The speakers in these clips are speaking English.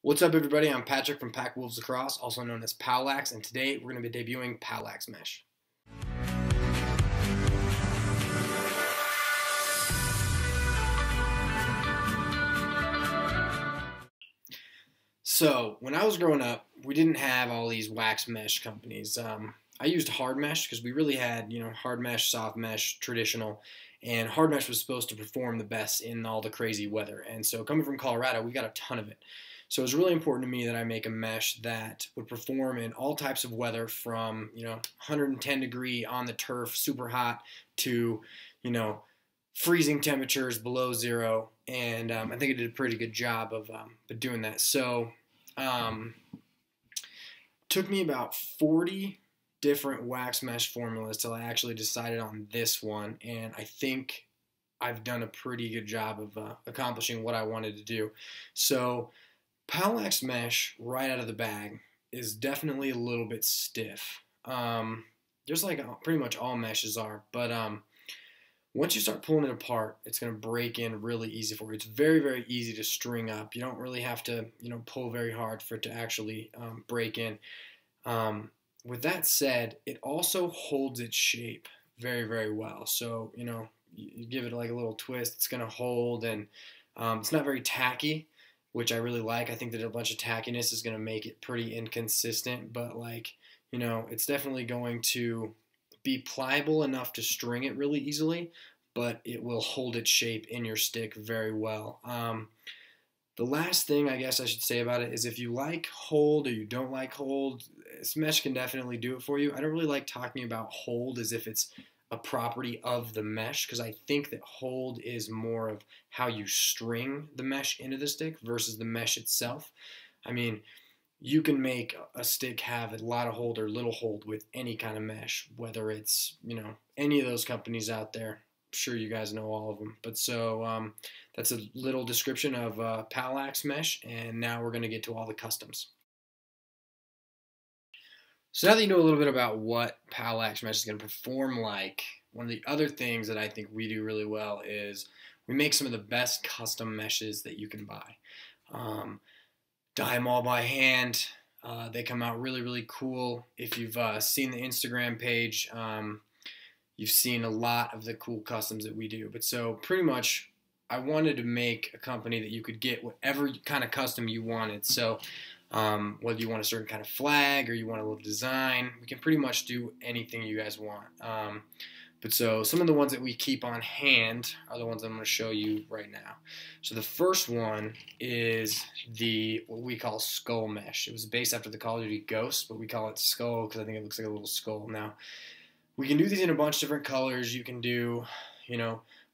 What's up, everybody? I'm Patrick from Lacrosse, also known as POWLAX, and today we're going to be debuting POWLAX Mesh. So, when I was growing up, we didn't have all these wax mesh companies. I used hard mesh because we really had, hard mesh, soft mesh, traditional, and hard mesh was supposed to perform the best in all the crazy weather. And so, coming from Colorado, we got a ton of it. So it was really important to me that I make a mesh that would perform in all types of weather, from 110 degree on the turf, super hot, to freezing temperatures below zero. And I think it did a pretty good job of doing that. So took me about 40 different wax mesh formulas till I actually decided on this one, and I think I've done a pretty good job of accomplishing what I wanted to do. So POWLAX mesh right out of the bag is definitely a little bit stiff. Just like pretty much all meshes are, but once you start pulling it apart, it's going to break in really easy for you. It's very, very easy to string up. You don't really have to, pull very hard for it to actually break in. With that said, it also holds its shape very, very well. So, you give it like a little twist, it's going to hold, and it's not very tacky, which I really like. I think that a bunch of tackiness is going to make it pretty inconsistent, but it's definitely going to be pliable enough to string it really easily, but it will hold its shape in your stick very well. The last thing I guess I should say about it is if you like hold or you don't like hold, this mesh can definitely do it for you. I don't really like talking about hold as if it's a property of the mesh, because I think that hold is more of how you string the mesh into the stick versus the mesh itself. I mean, you can make a stick have a lot of hold or little hold with any kind of mesh, whether it's, any of those companies out there. I'm sure you guys know all of them. But so that's a little description of POWLAX mesh, and now we're going to get to all the customs. So now that you know a little bit about what POWLAX mesh is going to perform like, one of the other things that I think we do really well is we make some of the best custom meshes that you can buy. Dye them all by hand. They come out really, really cool. If you've seen the Instagram page, you've seen a lot of the cool customs that we do. But so pretty much I wanted to make a company that you could get whatever kind of custom you wanted. So whether you want a certain kind of flag or you want a little design, we can pretty much do anything you guys want. But so some of the ones that we keep on hand are the ones I'm going to show you right now. So the first one is what we call skull mesh. It was based after the Call of Duty Ghost, but we call it skull because I think it looks like a little skull. Now, we can do these in a bunch of different colors. You can do,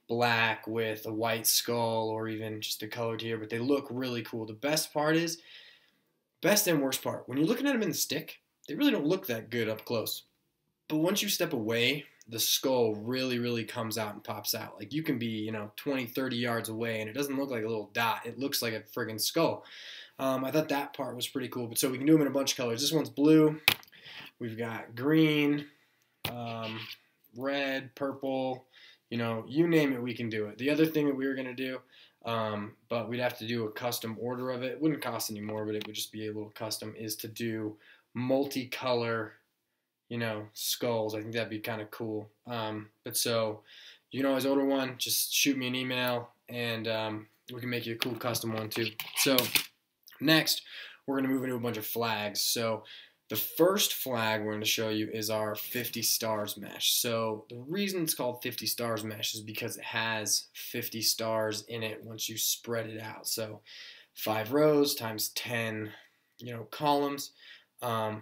black with a white skull, or even just the colored here, but they look really cool. The best and worst part, when you're looking at them in the stick, they really don't look that good up close. But once you step away, the skull really, really comes out and pops out. Like, you can be, 20, 30 yards away, and it doesn't look like a little dot. It looks like a friggin' skull. I thought that part was pretty cool. But so we can do them in a bunch of colors. This one's blue. We've got green, red, purple. You name it, we can do it. The other thing that we were going to do, but we'd have to do a custom order of it. It wouldn't cost any more, but it would just be a little custom, is to do multicolor skulls. I think that'd be kind of cool. But so you can always order one. Just shoot me an email, and we can make you a cool custom one too. So next, we're going to move into a bunch of flags. So the first flag we're going to show you is our 50 stars mesh. So the reason it's called 50 stars mesh is because it has 50 stars in it once you spread it out. So 5 rows times 10, columns.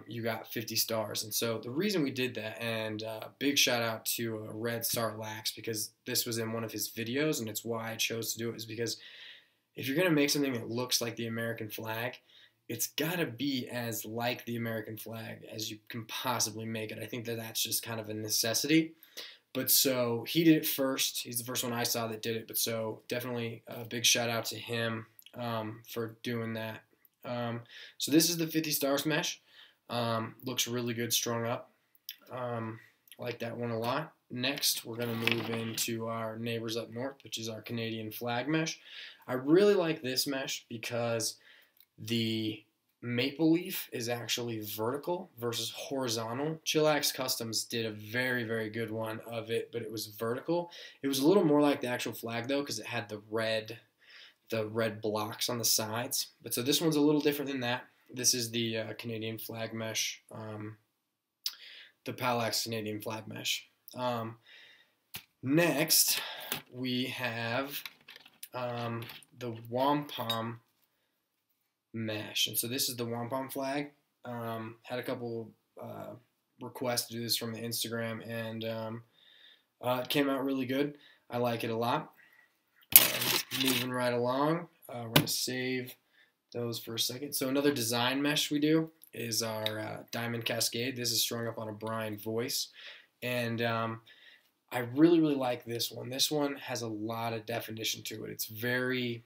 You got 50 stars. And so the reason we did that, and big shout out to Red Star Lax, because this was in one of his videos, and it's why I chose to do it, is because if you're going to make something that looks like the American flag, it's got to be as like the American flag as you can possibly make it. I think that that's just kind of a necessity. But so he did it first. He's the first one I saw that did it. But so definitely a big shout out to him for doing that. So this is the 50 stars mesh. Looks really good strung up. I like that one a lot. Next, we're going to move into our neighbors up north, which is our Canadian flag mesh. I really like this mesh because The maple leaf is actually vertical versus horizontal. Chillax Customs did a very, very good one of it, but it was vertical. It was a little more like the actual flag though, because it had the red blocks on the sides. But so this one's a little different than that. This is the Canadian flag mesh, the POWLAX Canadian flag mesh. Next, we have the wampum mesh, and so this is the wampum flag. Had a couple requests to do this from the Instagram, and it came out really good. I like it a lot. Moving right along, we're going to save those for a second. So another design mesh we do is our Diamond Cascade. This is strung up on a Brian voice, and I really, really like this one. This one has a lot of definition to it. It's very,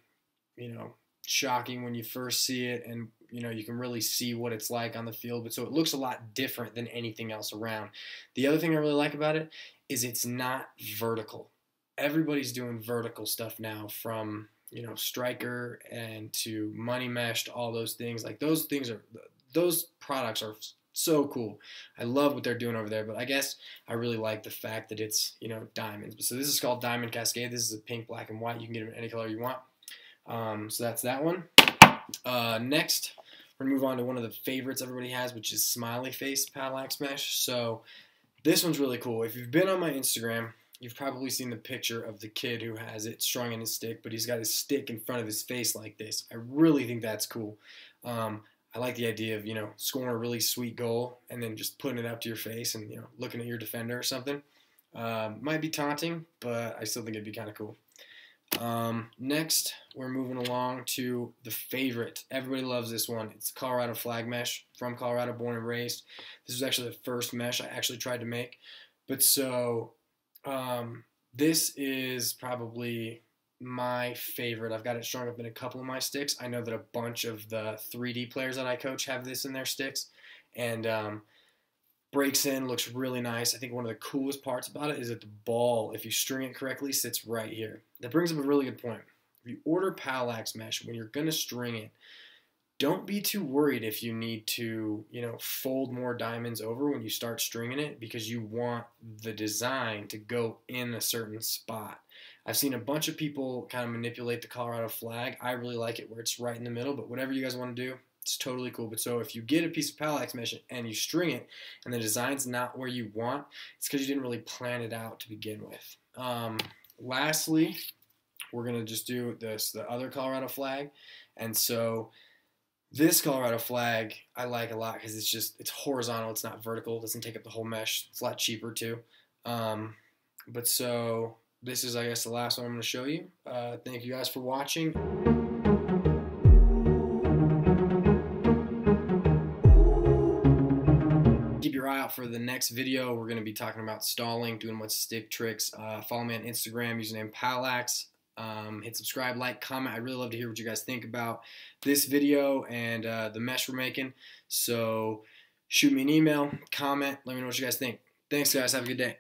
shocking when you first see it, and you can really see what it's like on the field. But so it looks a lot different than anything else around. The other thing I really like about it is it's not vertical. Everybody's doing vertical stuff now, from striker and to money mesh to all those things. Like those products are so cool. I love what they're doing over there, but I guess I really like the fact that it's diamonds. So this is called Diamond Cascade. This is a pink, black, and white. You can get it in any color you want. So that's that one. Next, we're gonna move on to one of the favorites everybody has, which is smiley face POWLAX mesh. So this one's really cool. If you've been on my Instagram, you've probably seen the picture of the kid who has it strung in his stick, but he's got his stick in front of his face like this. I really think that's cool. I like the idea of, scoring a really sweet goal and then just putting it up to your face and, looking at your defender or something. Might be taunting, but I still think it'd be kind of cool. Next, we're moving along to the favorite. Everybody loves this one. It's Colorado flag mesh, from Colorado, born and raised. This was actually the first mesh I actually tried to make. But so this is probably my favorite. I've got it strung up in a couple of my sticks. I know that a bunch of the 3D players that I coach have this in their sticks, and breaks in, looks really nice. I think one of the coolest parts about it is that the ball, if you string it correctly, sits right here. That brings up a really good point. If you order POWLAX mesh, when you're going to string it, don't be too worried if you need to, fold more diamonds over when you start stringing it, because you want the design to go in a certain spot. I've seen a bunch of people kind of manipulate the Colorado flag. I really like it where it's right in the middle, but whatever you guys want to do, it's totally cool. But so if you get a piece of POWLAX mesh and you string it and the design's not where you want, it's because you didn't really plan it out to begin with. Lastly, we're going to just do the other Colorado flag. And so this Colorado flag I like a lot because it's horizontal. It's not vertical. It doesn't take up the whole mesh. It's a lot cheaper too. But so this is, I guess, the last one I'm going to show you. Thank you guys for watching. Keep your eye out for the next video. We're going to be talking about stalling, doing what stick tricks. Follow me on Instagram, username POWLAX. Hit subscribe, like, comment. I'd really love to hear what you guys think about this video and the mesh we're making. So shoot me an email, comment, let me know what you guys think. Thanks, guys. Have a good day.